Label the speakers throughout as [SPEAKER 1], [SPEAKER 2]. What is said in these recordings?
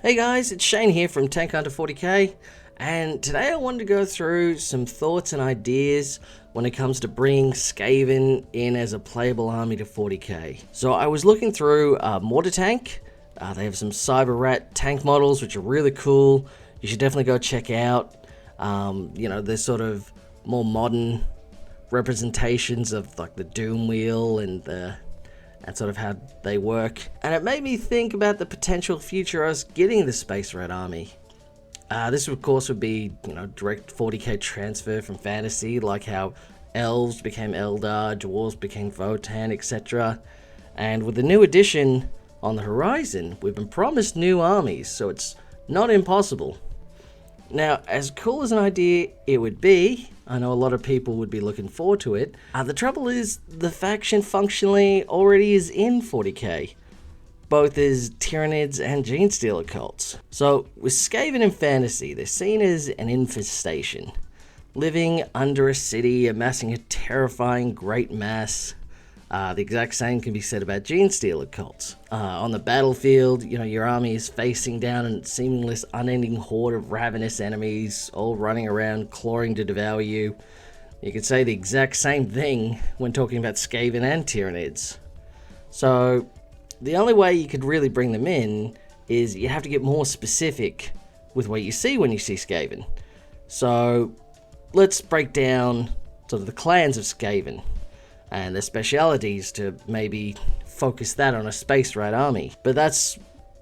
[SPEAKER 1] Hey guys, it's Shane here from Tank Hunter 40k, and today I wanted to go through some thoughts and ideas when it comes to bringing Skaven in as a playable army to 40k. So I was looking through Mortar Tank. They have some Cyber Rat tank models which are really cool. You should definitely go check out. They're sort of more modern representations of like the Doom Wheel and sort of how they work. And it made me think about the potential future of us getting the Space Rat army. This of course would be, direct 40k transfer from fantasy, like how elves became Eldar, dwarves became Votann, etc. And with the new edition on the horizon, we've been promised new armies, so it's not impossible. Now, as cool as an idea it would be, I know a lot of people would be looking forward to it. The trouble is, the faction functionally already is in 40k, both as Tyranids and Genestealer cults. So, with Skaven in fantasy, they're seen as an infestation, living under a city, amassing a terrifying great mass. The exact same can be said about Genestealer cults. On the battlefield, your army is facing down a seemingly unending horde of ravenous enemies, all running around, clawing to devour you. You could say the exact same thing when talking about Skaven and Tyranids. So, the only way you could really bring them in is you have to get more specific with what you see when you see Skaven. So, let's break down sort of the clans of Skaven and their specialities to maybe focus that on a Space Rat army. But that's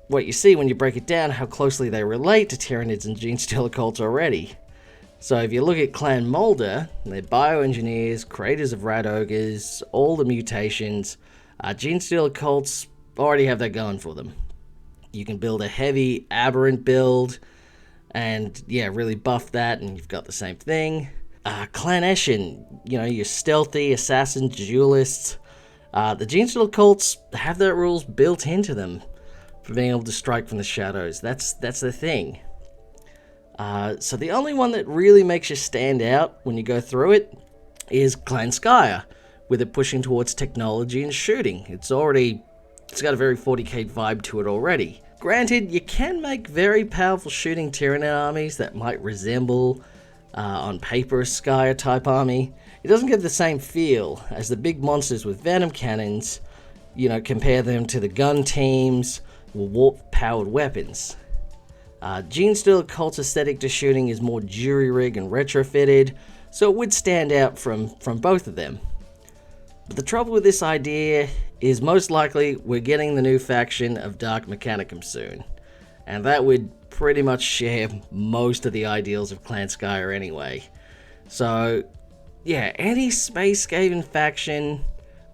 [SPEAKER 1] what you see when you break it down, how closely they relate to Tyranids and Genestealer cults already. So if you look at Clan Molder, they're bioengineers, creators of rat ogres, all the mutations. Genestealer cults already have that going for them. You can build a heavy aberrant build and really buff that, and you've got the same thing. Clan Eshin, your stealthy assassins, duelists. The Genestealer cults have their rules built into them for being able to strike from the shadows. That's the thing. So the only one that really makes you stand out when you go through it is Clan Skyer, with it pushing towards technology and shooting. It's got a very 40k vibe to it already. Granted, you can make very powerful shooting Tyranid armies that might resemble on paper a Skyer type army. It doesn't get the same feel as the big monsters with venom cannons. Compare them to the gun teams with warp powered weapons. Genestealer cult's aesthetic to shooting is more jury rig and retrofitted, so it would stand out from both of them. But the trouble with this idea is most likely we're getting the new faction of Dark Mechanicum soon, and that would pretty much share most of the ideals of Clan Skyer anyway. So, any Space Skaven faction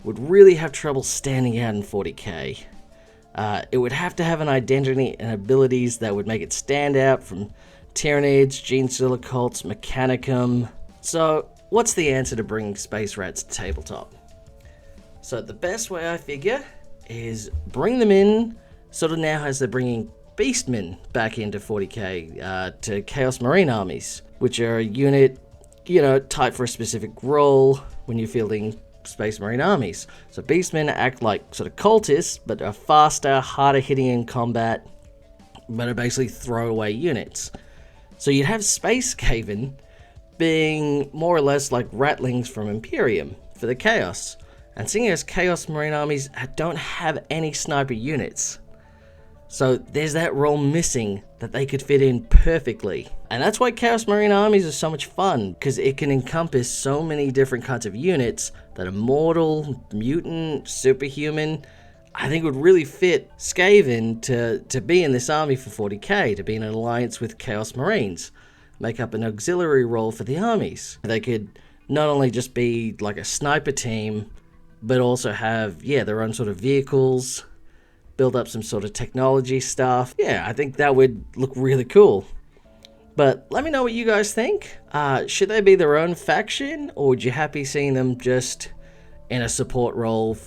[SPEAKER 1] would really have trouble standing out in 40k. It would have to have an identity and abilities that would make it stand out from Tyranids, Genestealer cults, Mechanicum. So, what's the answer to bringing Space Rats to tabletop? So, the best way I figure is bring them in sort of now as they're bringing Beastmen back into 40k to Chaos Marine armies, which are a unit, type for a specific role when you're fielding Space Marine armies. So Beastmen act like sort of cultists, but are faster, harder hitting in combat, but are basically throwaway units. So you'd have Space Skaven being more or less like ratlings from Imperium for the Chaos. And seeing as Chaos Marine armies don't have any sniper units, so there's that role missing that they could fit in perfectly. And that's why Chaos Marine armies are so much fun, because it can encompass so many different kinds of units that are mortal, mutant, superhuman. I think would really fit Skaven to be in this army for 40k, to be in an alliance with Chaos Marines, make up an auxiliary role for the armies. They could not only just be like a sniper team, but also have, their own sort of vehicles, build up some sort of technology stuff. I think that would look really cool. But let me know what you guys think. Should they be their own faction, or would you happy seeing them just in a support role for